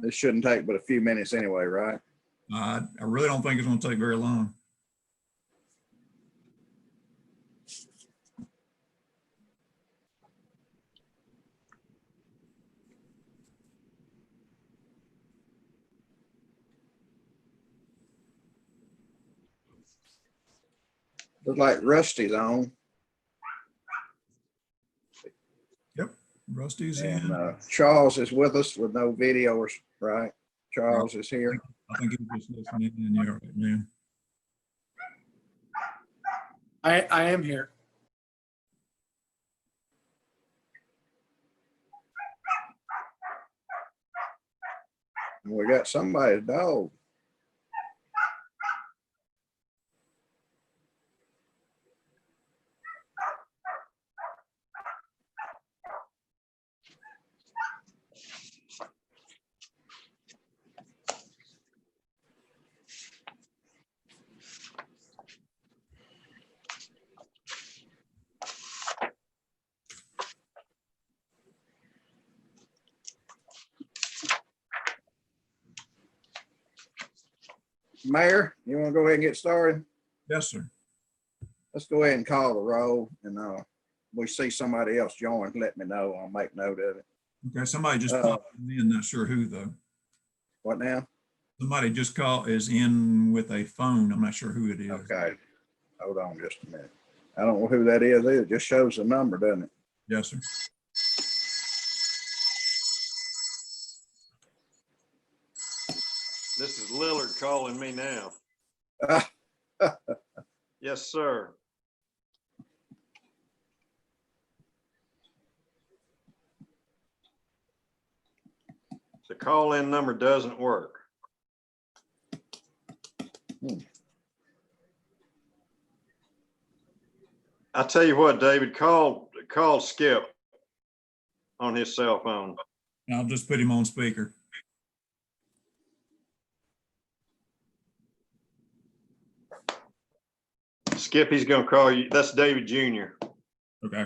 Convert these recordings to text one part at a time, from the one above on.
This shouldn't take but a few minutes anyway, right? I really don't think it's going to take very long. Looks like Rusty's on. Yep, Rusty's And in. Charles is with us with no videos, right? Charles is here. I think he's just listening in there right now. I am here. And we got somebody's dog. Mayor, you want to go ahead and get started? Yes, sir. Let's go ahead and call the roll, and we see somebody else join, let me know. I'll make note of it. Okay, somebody just called in, not sure who though. What now? Somebody just is in with a phone. I'm not sure who it is. Okay. Hold on just a minute. I don't know who that is either. It just shows the number, doesn't it? Yes, sir. This is Lillard calling me now. Yes, sir. The call-in number doesn't work. I tell you what, David, call Skip on his cell phone. I'll just put him on speaker. Skip, he's gonna call you. That's David Jr. Okay.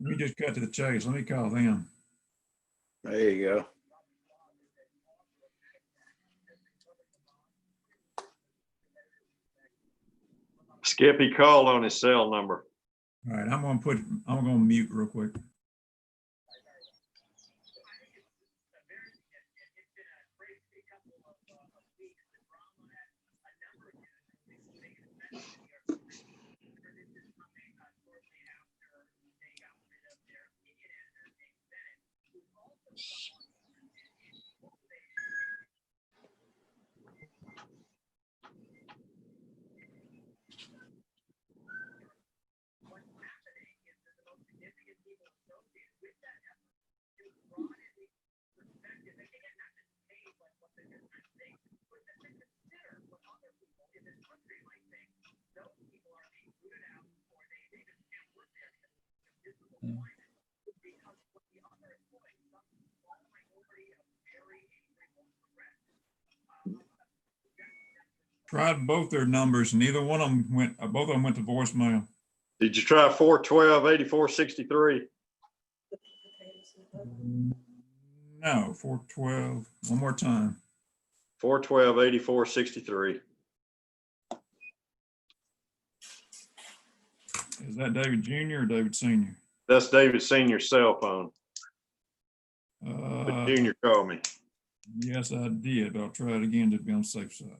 Let me just cut to the chase. Let me call them. There you go. Skip, he called on his cell number. All right, I'm gonna mute real quick. Tried both their numbers, neither one of them went. Both of them went to voicemail. Did you try 412-8463? No, 412. One more time. 412-8463. Is that David Jr. or David Sr.? That's David Sr.'s cell phone. But Junior called me. Yes, I did, but I'll try it again to be on the safe side.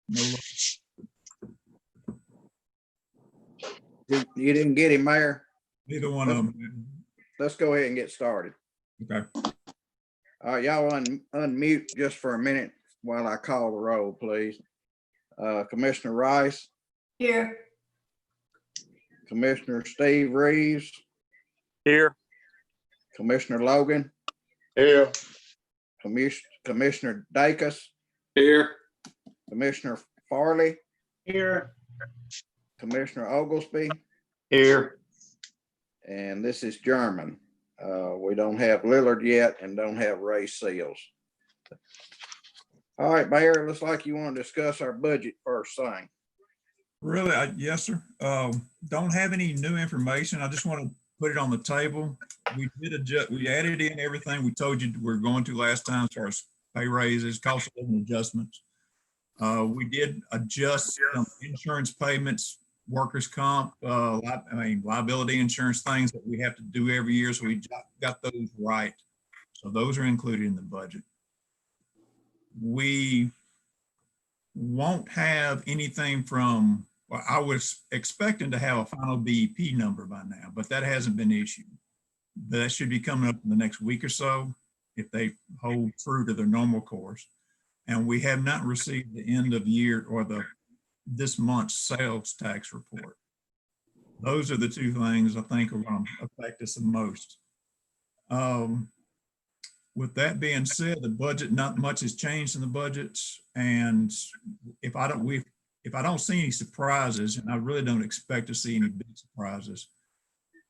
No, You didn't get him, Mayor? neither one of them. Let's go ahead and get started. Okay. Y'all unmute just for a minute while I call the roll, please. Commissioner Rice, Here. Commissioner Steve Reeves, Here. Commissioner Logan, Here. Commissioner Dacus, Here. Commissioner Farley, Here. Commissioner Oglesby, Here. and this is German. We don't have Lillard yet and don't have Ray Seals. All right, Mayor, it looks like you want to discuss our budget first thing. Really? Yes, sir. Don't have any new information. I just want to put it on the table. We did adjust, we added in everything we told you we're going to last time as far as pay raises, cost of living adjustments. We did adjust some insurance payments, workers' comp, liability insurance, things that we have to do every year. So we got those right. So those are included in the budget. We won't have anything from, well, I was expecting to have a final BEP number by now, but that hasn't been issued. That should be coming up in the next week or so if they hold true to their normal course. And we have not received the end of year or this month's sales tax report. Those are the two things I think are going to affect us the most. With that being said, the budget, not much has changed in the budgets. And if I don't see any surprises, and I really don't expect to see any big surprises,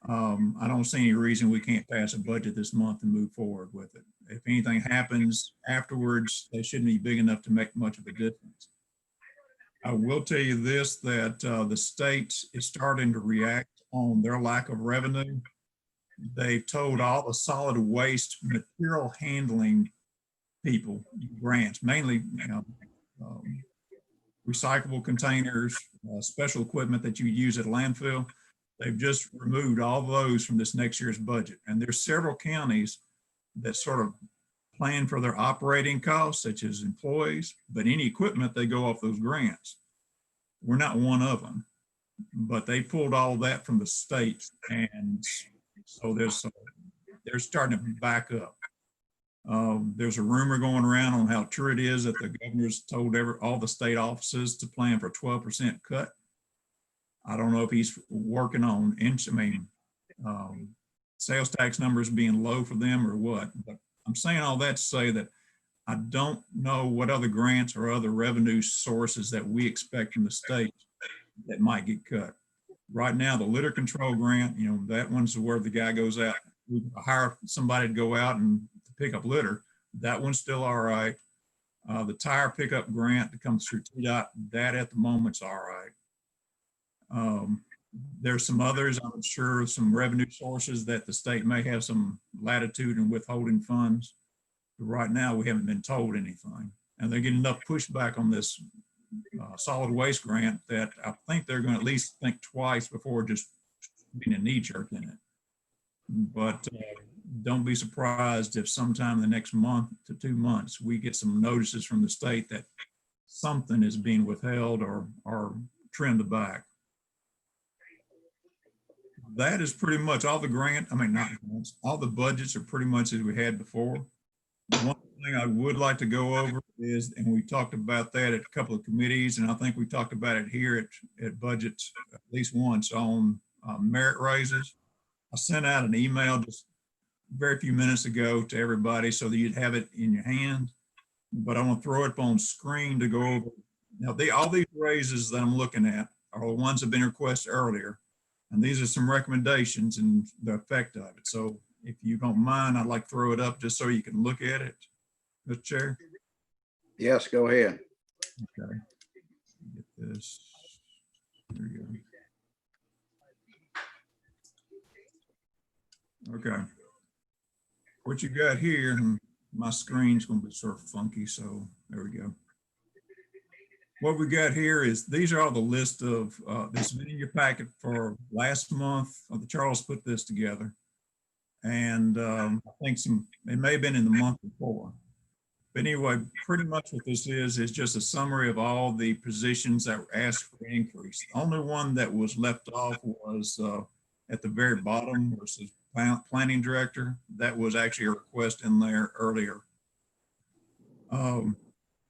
I don't see any reason we can't pass a budget this month and move forward with it. If anything happens afterwards, they shouldn't be big enough to make much of a difference. I will tell you this, that the state is starting to react on their lack of revenue. They've told all the solid waste material handling people, grants, mainly recyclable containers, special equipment that you use at a landfill. They've just removed all those from this next year's budget. And there's several counties that sort of plan for their operating costs, such as employees, but any equipment, they go off those grants. We're not one of them, but they pulled all that from the state. And so they're starting to back up. There's a rumor going around on how true it is that the governor's told all the state offices to plan for a 12% cut. I don't know if he's working on, sales tax numbers being low for them or what, but I'm saying all that to say that I don't know what other grants or other revenue sources that we expect from the state that might get cut. Right now, the litter control grant, that one's where the guy goes out, we hire somebody to go out and to pick up litter. That one's still all right. The tire pickup grant that comes through TDOT, that at the moment's all right. There's some others, I'm sure, some revenue sources that the state may have some latitude in withholding funds. But right now, we haven't been told anything. And they're getting enough pushback on this solid waste grant that I think they're going to at least think twice before just being a knee jerk in it. But don't be surprised if sometime in the next month to 2 months, we get some notices from the state that something is being withheld or trimmed back. That is pretty much all the all the budgets are pretty much as we had before. One thing I would like to go over is, and we talked about that at a couple of committees, and I think we talked about it here at budgets at least once on merit raises. I sent out an email just very few minutes ago to everybody so that you'd have it in your hand, but I want to throw it up on screen to go over. Now, all these raises that I'm looking at are the ones that have been requested earlier. And these are some recommendations and the effect of it. So if you don't mind, I'd like to throw it up just so you can look at it, Mr. Chair. Yes, go ahead. Okay. Get this. There you go. Okay. What you got here, and my screen's going to be sort of funky, so there we go. What we got here is, these are all the list of, this has been in your packet for last month. Charles put this together. And I think it may have been in the month before. But anyway, pretty much what this is just a summary of all the positions that were asked for increase. The only one that was left off was at the very bottom, where it says planning director. That was actually a request in there earlier.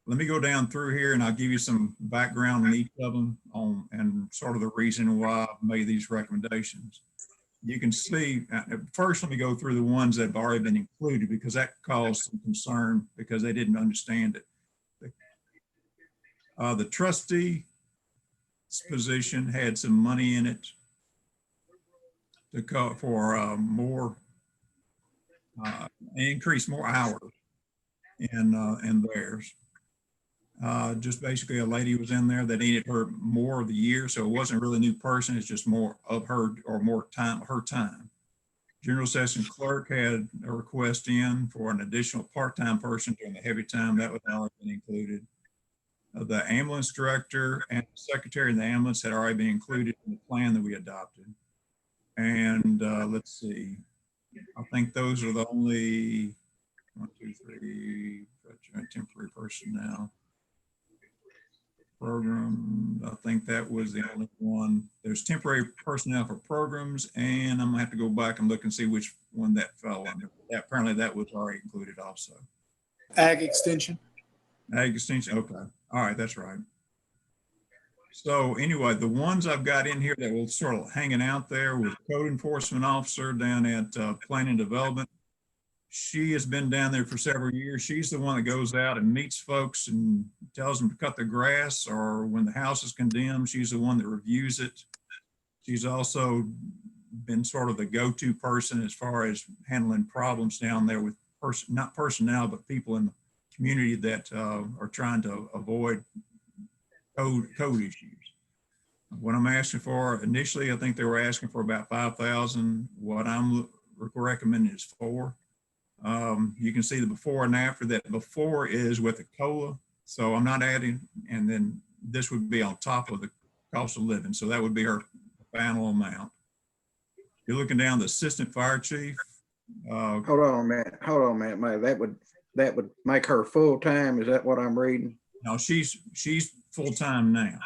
Let me go down through here and I'll give you some background on each of them and sort of the reason why I've made these recommendations. You can see, first, let me go through the ones that have already been included because that caused some concern because they didn't understand it. The trustee position had some money in it to call for more, increase more hours in theirs. Just basically a lady was in there that needed her more of the year. So it wasn't really a new person. It's just more of her or more time, her time. General session clerk had a request in for an additional part-time person during the heavy time. That was already been included. The ambulance director and the secretary of the ambulance had already been included in the plan that we adopted. And let's see, I think those are the only 1, 2, 3, temporary personnel. Program, I think that was the only one. There's temporary personnel for programs, and I'm gonna have to go back and look and see which one that fell under. Apparently that was already included also. Ag extension. Ag extension, okay. All right, that's right. So anyway, the ones I've got in here that were sort of hanging out there with code enforcement officer down at planning development. She has been down there for several years. She's the one that goes out and meets folks and tells them to cut the grass, or when the house is condemned, she's the one that reviews it. She's also been sort of the go-to person as far as handling problems down there with not personnel, but people in the community that are trying to avoid code issues. What I'm asking for initially, I think they were asking for about 5,000. What I'm recommending is 4. You can see the before and after. That before is with the COLA. So I'm not adding, and then this would be on top of the cost of living. So that would be her final amount. You're looking down the assistant fire chief. Hold on a minute, Mike. That would make her full-time. Is that what I'm reading? No, she's full-time now.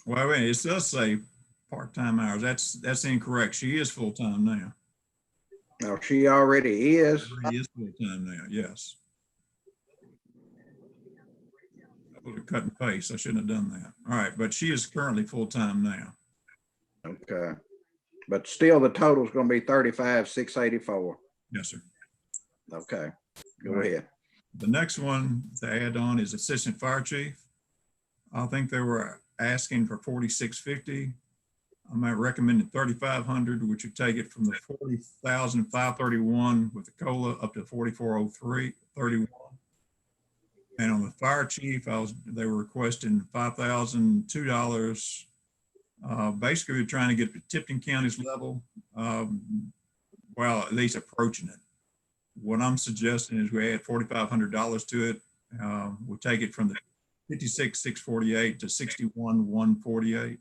Well, wait, it does say part-time hours. That's incorrect. She is full-time now. No, she already is. She is full-time now, yes. That was a cut and paste. I shouldn't have done that. All right, but she is currently full-time now. Okay. But still the total is going to be 35,684. Yes, sir. Okay. Go Right. ahead. The next one to add on is assistant fire chief. I think they were asking for 4,650. I might recommend 3,500, which would take it from the 40,531 with the COLA up to 44,0331. And on the fire chief, they were requesting $5,002. Basically, we're trying to get to Tipton County's level, well, at least approaching it. What I'm suggesting is we add $4,500 to it. We'll take it from the 56,648 to 61,148.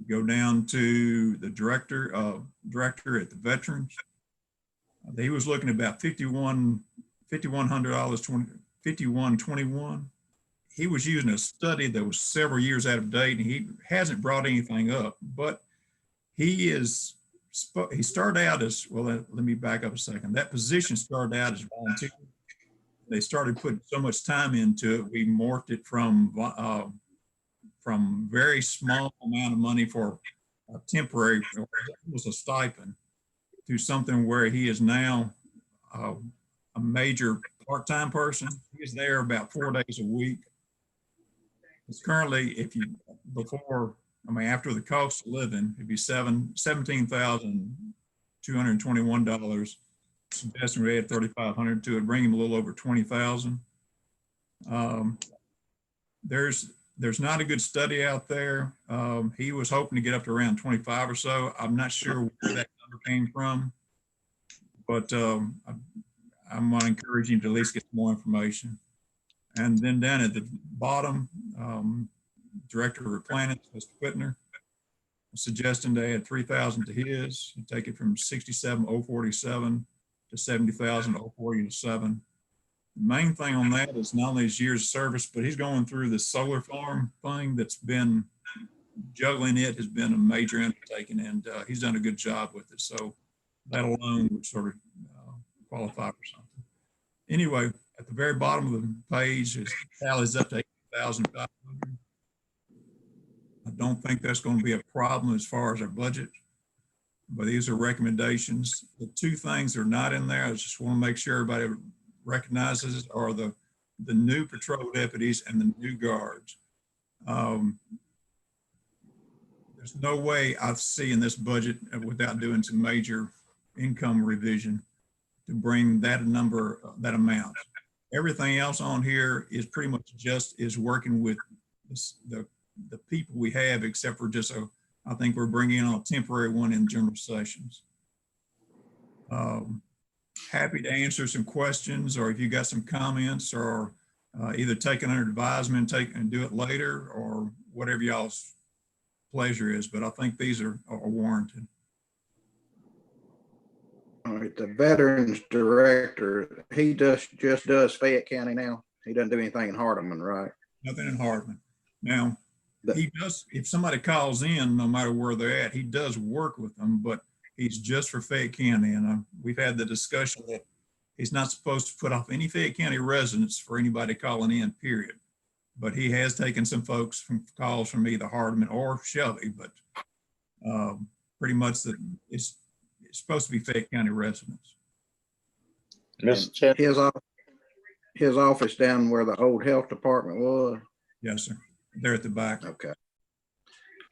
Go down to the director at the veterans. He was looking at about $5,100, 5121. He was using a study that was several years out of date, and he hasn't brought anything up, but he started out as, well, let me back up a second. That position started out as volunteer. They started putting so much time into it, we morphed it from very small amount of money for a temporary, it was a stipend, to something where he is now a major part-time person. He's there about 4 days a week. It's currently, after the cost of living, it'd be $17,221. Suggesting we add 3,500 to it, bring him a little over 20,000. There's not a good study out there. He was hoping to get up to around 25 or so. I'm not sure where that number came from, but I'm going to encourage him to at least get more information. And then down at the bottom, Director of Planning, Mr. Whitner, suggesting to add 3,000 to his, and take it from 67,047 to 70,000, 040 to 7. The main thing on that is not only his years of service, but he's going through the solar farm thing that's been juggling it has been a major undertaking, and he's done a good job with it. So that alone would sort of qualify for something. Anyway, at the very bottom of the page, it tallies up to 8,500. I don't think that's going to be a problem as far as our budget, but these are recommendations. The two things that are not in there, I just want to make sure everybody recognizes, are the new patrol deputies and the new guards. There's no way I see in this budget without doing some major income revision to bring that number, that amount. Everything else on here is pretty much just is working with the people we have, except for just I think we're bringing on a temporary one in general sessions. Happy to answer some questions, or if you got some comments, or either take it under advisement, and do it later, or whatever y'all's pleasure is. But I think these are warranted. All right, the Veterans Director, he just does Fayette County now. He doesn't do anything in Hardeman, right? Nothing in Hardeman. Now, The- he does, if somebody calls in, no matter where they're at, he does work with them, but he's just for Fayette County. And we've had the discussion that he's not supposed to put off any Fayette County residents for anybody calling in, period. But he has taken some folks from calls from either Hardeman or Shelby, but pretty much that it's supposed to be Fayette County residents. Mr. Chairman, His office down where the old health department was. Yes, sir. They're at the back. Okay.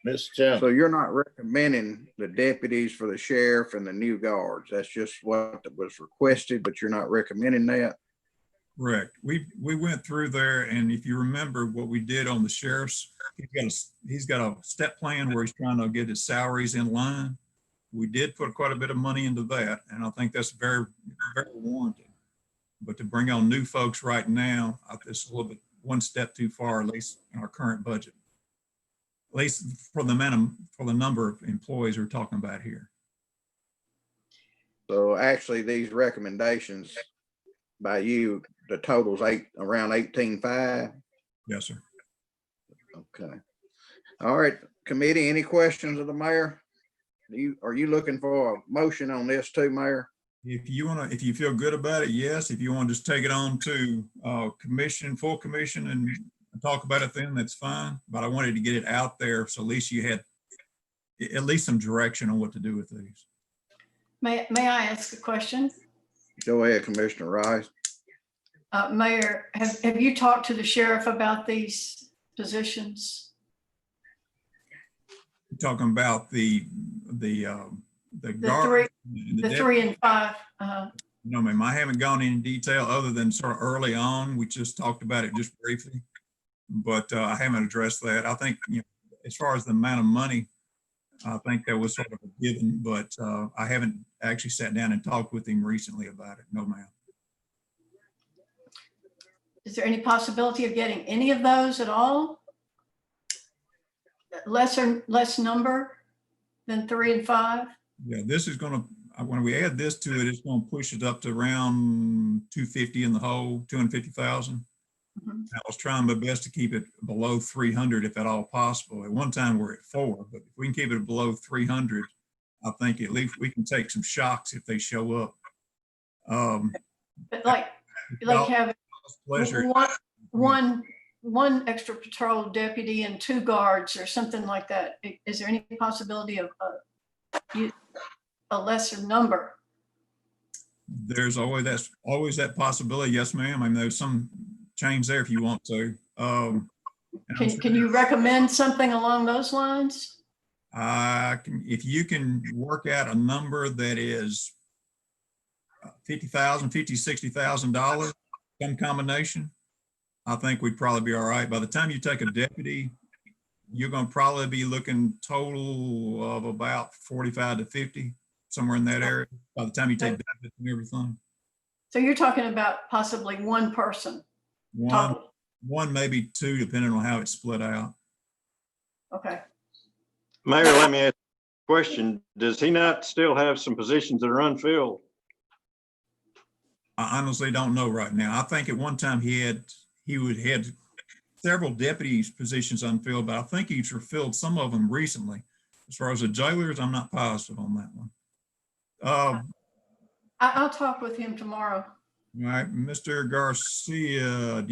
Mr. Chairman, So you're not recommending the deputies for the sheriff and the new guards. That's just what was requested, but you're not recommending that. Correct. We went through there, and if you remember what we did on the sheriff's, he's got a step plan where he's trying to get his salaries in line. We did put quite a bit of money into that, and I think that's very, very warranted. But to bring on new folks right now, it's a little bit one step too far, at least in our current budget. At least for the number of employees we're talking about here. So actually, these recommendations by you, the total's around 18.5. Yes, sir. Okay. All right, committee, any questions of the mayor? Are you looking for a motion on this too, Mayor? If you feel good about it, yes. If you want to just take it on to full commission and talk about it, then that's fine. But I wanted to get it out there, so at least you had at least some direction on what to do with these. May I ask a question? Go ahead, Commissioner Rice. Mayor, have you talked to the sheriff about these positions? You're talking about the guard. The 3 and 5. No, ma'am, I haven't gone into detail other than sort of early on. We just talked about it just briefly, but I haven't addressed that. I think, as far as the amount of money, I think that was sort of a given, but I haven't actually sat down and talked with him recently about it. No, ma'am. Is there any possibility of getting any of those at all? Less number than 3 and 5? Yeah, this is going to, when we add this to it, it's going to push it up to around 250 in the hole, 250,000. Mhm. I was trying my best to keep it below 300 if at all possible. At one time we're at 4, but if we can keep it below 300, I think at least we can take some shocks if they show up. But like having Pleasure. one extra patrol deputy and 2 guards or something like that. Is there any possibility of a lesser number? There's always that possibility. Yes, ma'am. I mean, there's some change there if you want to. Can you recommend something along those lines? If you can work out a number that is $50,000, $60,000, some combination, I think we'd probably be all right. By the time you take a deputy, you're going to probably be looking total of about 45 to 50, somewhere in that area, by the time you take benefits and everything. So you're talking about possibly one person total. One, maybe 2, depending on how it's split out. Okay. Mayor, let me ask you a question. Does he not still have some positions that are unfilled? I honestly don't know right now. I think at one time he had several deputies positions unfilled, but I think he's refilled some of them recently. As far as the jailers, I'm not positive on that one. I'll talk with him tomorrow. All right, Mr. Garcia,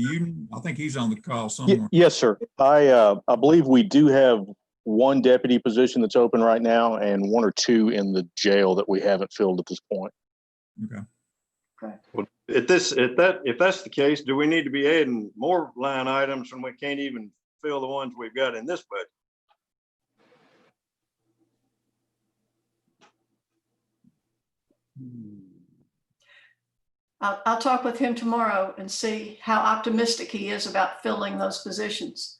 I think he's on the call somewhere. Yes, sir. I believe we do have one deputy position that's open right now and one or two in the jail that we haven't filled at this point. Okay. Well, if that's the case, do we need to be adding more line items when we can't even fill the ones we've got in this budget? I'll talk with him tomorrow and see how optimistic he is about filling those positions.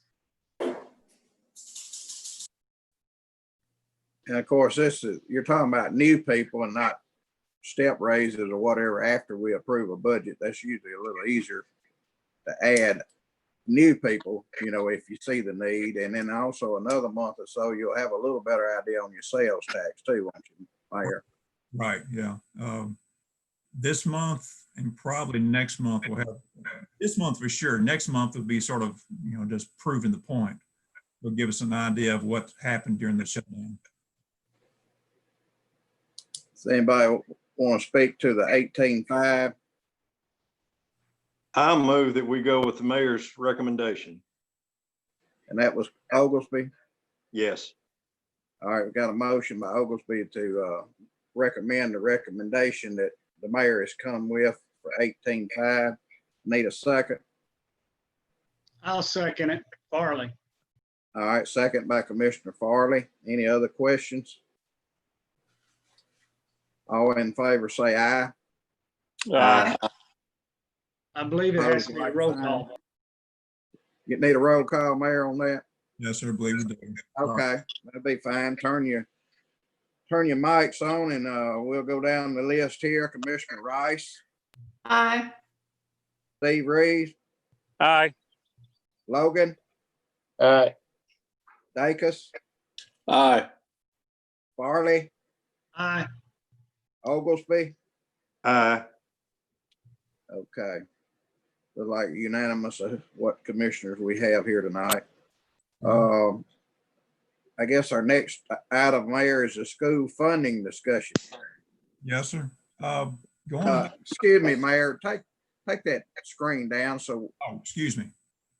And of course, you're talking about new people and not step raises or whatever after we approve a budget. That's usually a little easier to add new people, if you see the need. And then also another month or so, you'll have a little better idea on your sales tax too, won't you, Mayor? Right, yeah. This month and probably next month we'll have, this month for sure. Next month will be sort of, just proving the point. It'll give us an idea of what happened during the shutdown. Does anybody want to speak to the 18.5? I move that we go with the mayor's recommendation. And that was Oglesby. Yes. All right, we got a motion by Oglesby to recommend the recommendation that the mayor has come with for 18.5. Need a second. I'll second it. Farley. All right, second by Commissioner Farley. Any other questions? All in favor say aye. I believe it has to be a roll call. You need a roll call, Mayor, on that? Yes, sir, I believe we do. Okay, that'll be fine. Turn your mics on and we'll go down the list here. Commissioner Rice, Aye. Steve Reeves, Aye. Logan, Aye. Dacus, Aye. Farley, Aye. Oglesby. Aye. Okay. Look like unanimous of what commissioners we have here tonight. I guess our next item, Mayor, is the school funding discussion. Yes, sir. Going. Excuse me, Mayor, take that screen down so Excuse me.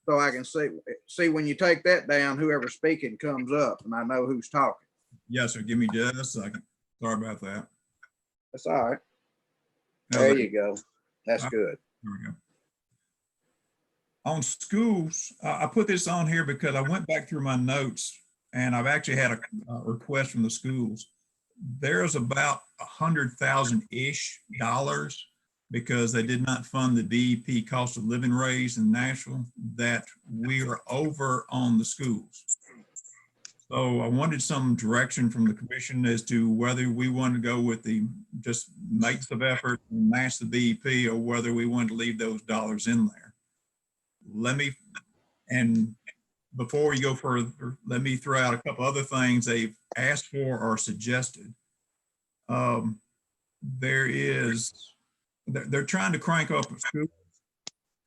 I can see when you take that down, whoever's speaking comes up and I know who's talking. Yes, sir. Give me just a second. Sorry about that. That's all right. Now, There you go. That's good. There we go. On schools, I put this on here because I went back through my notes and I've actually had a request from the schools. There's about $100,000-ish because they did not fund the DEP cost of living raise in Nashville that we are over on the schools. So I wanted some direction from the commission as to whether we want to go with the just mates of effort and match the DEP or whether we want to leave those dollars in there. Before we go further, let me throw out a couple other things they've asked for or suggested. They're trying to crank up a school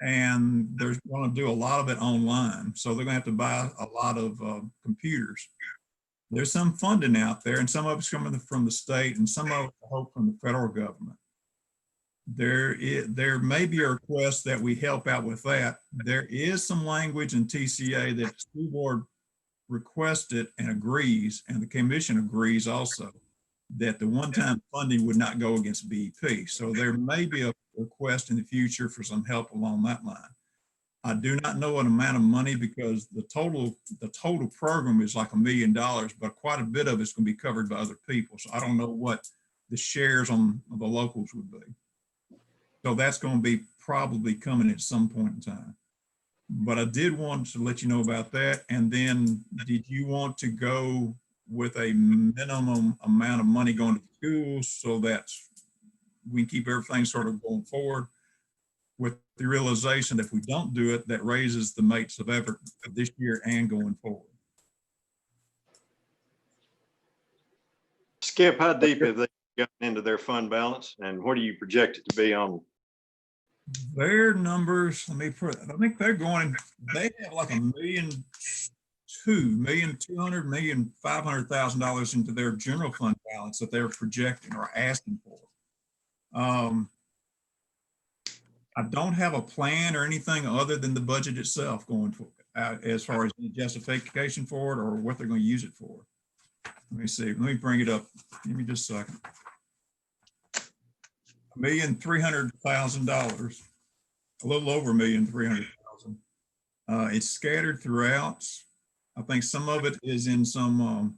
and they're going to do a lot of it online. So they're going to have to buy a lot of computers. There's some funding out there and some of it's coming from the state and some of it I hope from the federal government. There may be a request that we help out with that. There is some language in TCA that the school board requested and agrees, and the commission agrees also, that the one-time funding would not go against BEP. So there may be a request in the future for some help along that line. I do not know an amount of money because the total program is like $1 million, but quite a bit of it's going to be covered by other people. So I don't know what the shares on the locals would be. So that's going to be probably coming at some point in time. But I did want to let you know about that. And then did you want to go with a minimum amount of money going to schools so that we keep everything sort of going forward with the realization that if we don't do it, that raises the mates of effort for this year and going forward? Skip, how deep have they gotten into their fund balance and what do you project it to be on Their numbers, let me put, I think they're going, they have like $1,200,500,000 into their general fund balance that they're projecting or asking for. I don't have a plan or anything other than the budget itself going for, as far as the justification for it or what they're going to use it for. Let me see, let me bring it up. Give me just a second. $1,300,000, a little over $1,300,000. It's scattered throughout. I think some of it is in some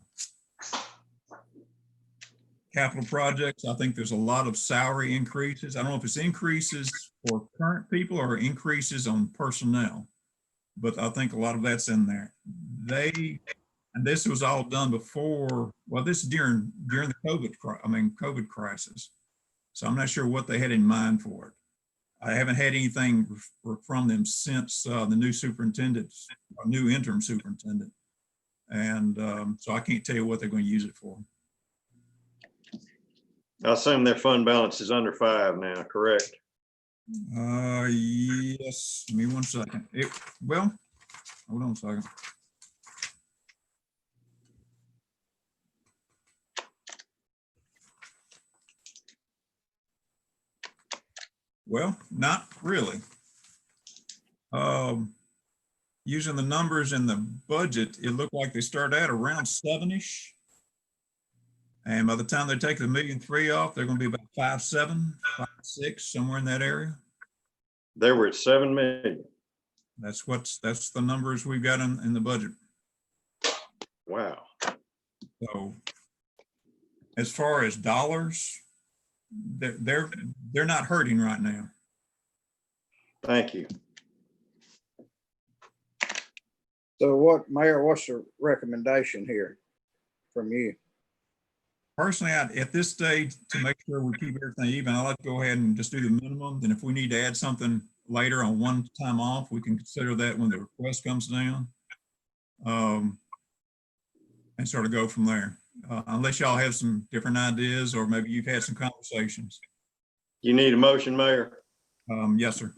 capital projects. I think there's a lot of salary increases. I don't know if it's increases for current people or increases on personnel, but I think a lot of that's in there. And this was all done before, well, this is during the COVID crisis. So I'm not sure what they had in mind for it. I haven't had anything from them since the new interim superintendent. And so I can't tell you what they're going to use it for. I assume their fund balance is under 5 now, correct? Yes, give me 1 second. Well, hold on a second. Well, not really. Using the numbers in the budget, it looked like they start out around 7-ish. And by the time they take the $1.3 million off, they're going to be about 5.7, 5.6, somewhere in that area. They were at 7 million. That's the numbers we've got in the budget. Wow. So as far as dollars, they're not hurting right now. Thank you. So Mayor, what's the recommendation here from you? Personally, at this stage, to make sure we keep everything even, I like to go ahead and just do the minimum. Then if we need to add something later on one time off, we can consider that when the request comes down. And sort of go from there. Unless y'all have some different ideas, or maybe you've had some conversations. You need a motion, Mayor? Yes, sir.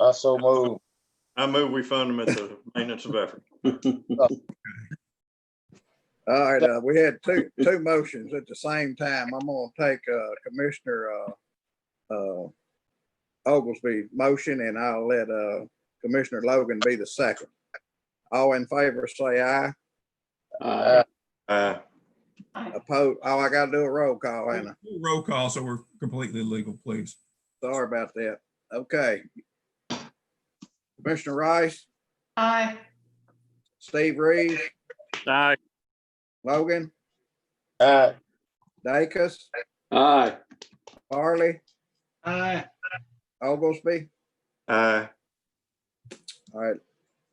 I so move. I move we fund them at the maintenance of effort. All right, we had two motions at the same time. I'm gonna take Commissioner Oglesby's motion, and I'll let Commissioner Logan be the second. All in favor, say aye. Aye. Opposed? Oh, I gotta do a roll call, ain't I? Roll call, so we're completely legal, please. Sorry about that. Okay. Commissioner Rice, Aye. Steve Reeves, Aye. Logan, Aye. Dacus, Aye. Farley, Aye. Oglesby. Aye. All right,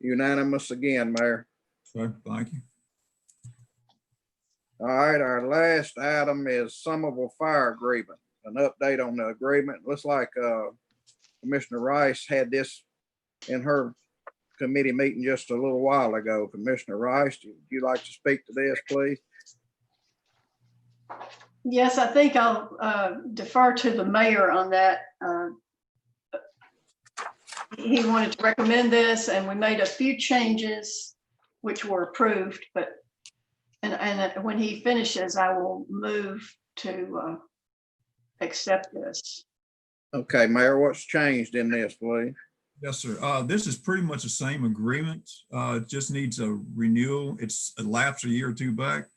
unanimous again, Mayor. So, thank you. All right, our last item is Somerville Fire Agreement. An update on the agreement. Looks like Commissioner Rice had this in her committee meeting just a little while ago. Commissioner Rice, would you like to speak to this, please? Yes, I think I'll defer to the mayor on that. He wanted to recommend this, and we made a few changes which were approved, but and when he finishes, I will move to accept this. Okay, Mayor, what's changed in this, please? Yes, sir. This is pretty much the same agreement. It just needs a renewal. It's elapsed a year or two back.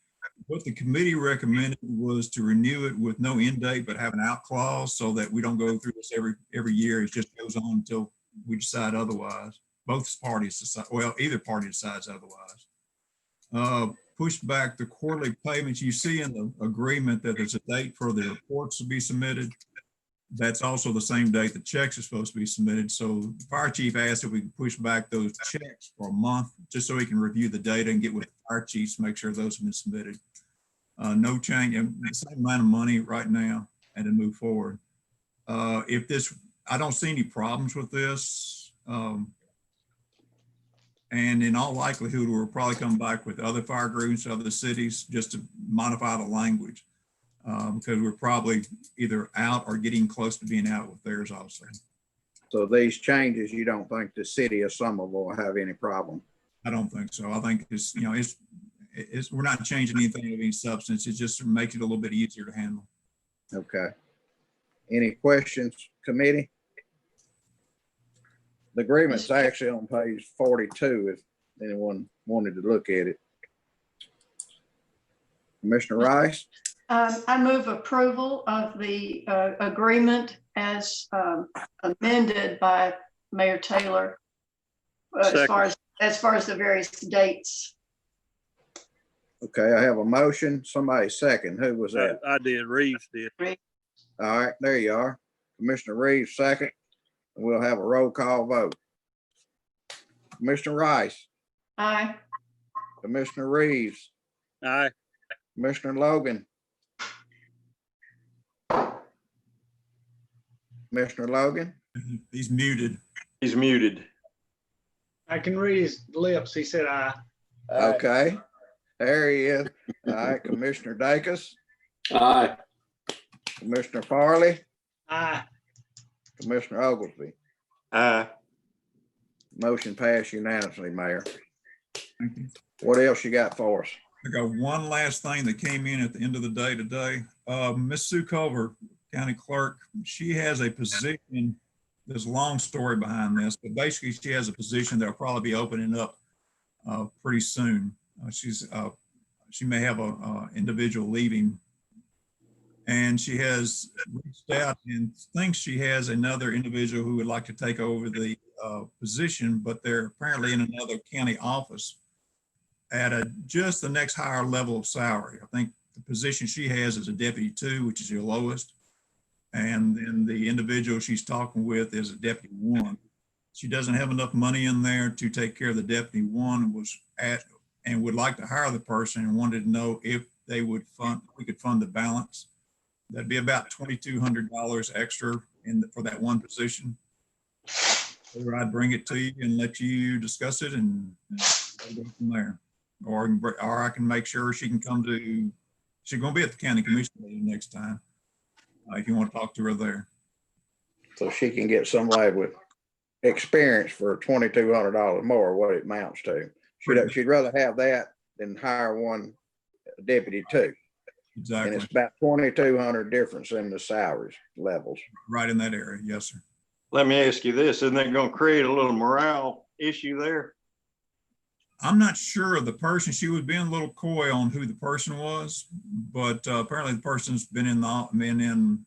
What the committee recommended was to renew it with no end date, but have an out clause so that we don't go through this every year. It just goes on until we decide otherwise. Both parties decide, well, either party decides otherwise. Push back the quarterly payments. You see in the agreement that there's a date for the reports to be submitted. That's also the same date the checks are supposed to be submitted. So the fire chief asked if we could push back those checks for a month, just so he can review the data and get with the fire chiefs to make sure those have been submitted. No change, the same amount of money right now, and then move forward. I don't see any problems with this. And in all likelihood, we'll probably come back with other fire groups, other cities, just to modify the language. Because we're probably either out or getting close to being out with theirs also. So these changes, you don't think the city of Somerville will have any problem? I don't think so. I think it's, we're not changing anything of any substance. It just makes it a little bit easier to handle. Okay. Any questions, committee? The agreement's actually on page 42, if anyone wanted to look at it. Commissioner Rice, I move approval of the agreement as amended by Mayor Taylor as far as the various dates. okay, I have a motion. Somebody second. Who was that? I did, Reeves did. All right, there you are. Commissioner Reeves, second. And we'll have a roll call vote. Commissioner Rice, Aye. Commissioner Reeves, Aye. Commissioner Logan. Commissioner Logan, He's muted. He's muted. I can read his lips. He said aye. okay. There he is. All right, Commissioner Dacus, Aye. Commissioner Farley, Aye. Commissioner Oglesby. Aye. Motion passed unanimously, Mayor. Thank you. What else you got for us? I got one last thing that came in at the end of the day today. Miss Sue Culver, County Clerk, she has a position. There's a long story behind this, but basically she has a position that'll probably be opening up pretty soon. She may have a individual leaving, and she has reached out and thinks she has another individual who would like to take over the position, but they're apparently in another county office at just the next higher level of salary. I think the position she has is a deputy 2, which is your lowest. And then the individual she's talking with is a deputy 1. She doesn't have enough money in there to take care of the deputy 1, and would like to hire the person and wanted to know if we could fund the balance. That'd be about $2,200 extra for that one position. Or I'd bring it to you and let you discuss it and go from there. Or I can make sure she can come to, she's going to be at the county commission meeting next time. If you want to talk to her there. So she can get somebody with experience for $2,200 more, what it amounts to. She'd rather have that than hire one deputy 2. And Exactly. it's about 2,200 difference in the salaries levels. Right in that area. Yes, sir. Let me ask you this, isn't that going to create a little morale issue there? I'm not sure of the person. She was being a little coy on who the person was, but apparently the person's been in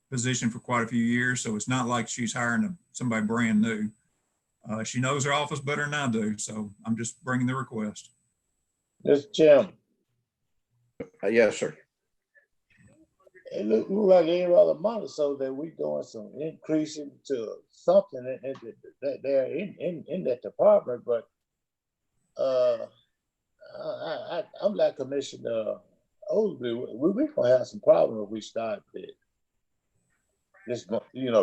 position for quite a few years. So it's not like she's hiring somebody brand new. She knows her office better than I do. So I'm just bringing the request. Mr. Chairman, Yes, sir. it look like any other month so that we doing some increasing to something in that department, but I'm like Commissioner Oldby, we're gonna have some problem if we start this,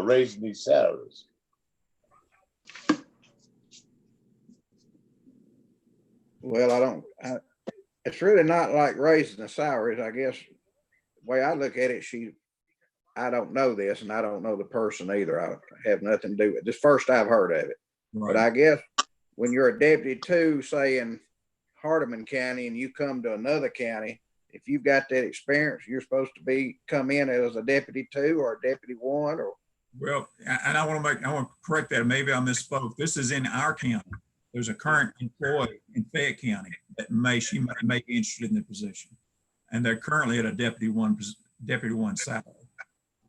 raising these salaries. Well, it's really not like raising the salaries, I guess. The way I look at it, I don't know this and I don't know the person either. I have nothing to do with it. This first I've heard of it. But I guess when you're a deputy 2, say in Hardeman County, and you come to another county, if you've got that experience, you're supposed to come in as a deputy 2 or a deputy 1 or. Well, and I want to correct that. Maybe I misspoke. This is in our county. There's a current employee in Fayette County that she may be interested in the position. And they're currently at a deputy 1 salary.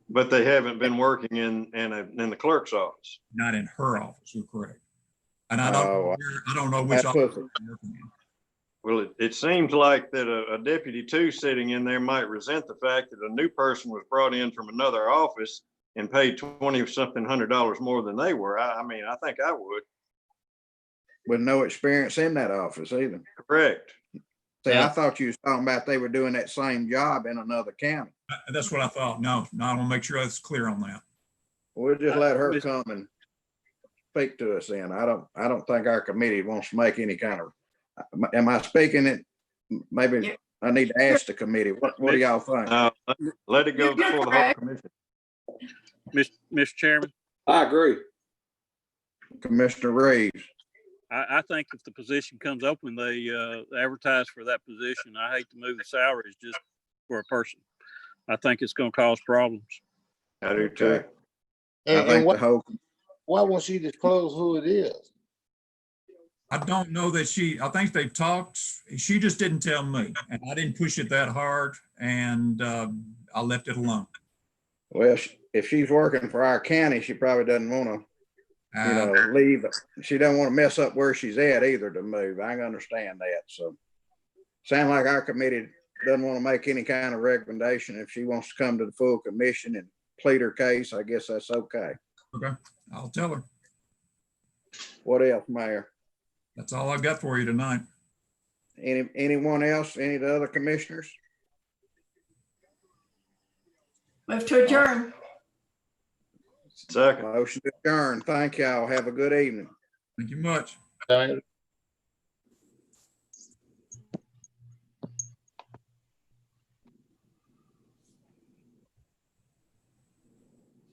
But they haven't been working in the clerk's office. Not in her office, you're correct. And I don't know which That's office. what- they're working in. Well, it seems like that a deputy 2 sitting in there might resent the fact that a new person was brought in from another office and paid $20-something hundred more than they were. I mean, I think I would. With no experience in that office either. Correct. See, I thought you was talking about they were doing that same job in another county. That's what I thought. No, I want to make sure that's clear on that. We'll just let her come and speak to us then. I don't think our committee wants to make any kind of, am I speaking it? Maybe I need to ask the committee. What do y'all think? Let it go You're before the whole correct. commission. Mr. Chairman, I agree. Commissioner Reeves. I think if the position comes open, they advertise for that position. I hate to move the salaries just for a person. I think it's gonna cause problems. I do too. Okay. I And think the why, whole, why won't she disclose who it is? I don't know that I think they've talked, she just didn't tell me, and I didn't push it that hard, and I left it alone. well, if she's working for our county, she probably doesn't want to, leave. She don't want to mess up where she's at either to move. I can understand that. So sound like our committee doesn't want to make any kind of recommendation. If she wants to come to the full commission and plead her case, I guess that's okay. Okay, I'll tell her. What else, Mayor? That's all I've got for you tonight. Anyone else? Any of the other commissioners? Move to adjourn. Second. Motion to adjourn. Thank y'all. Have a good evening. Thank you much. Diane?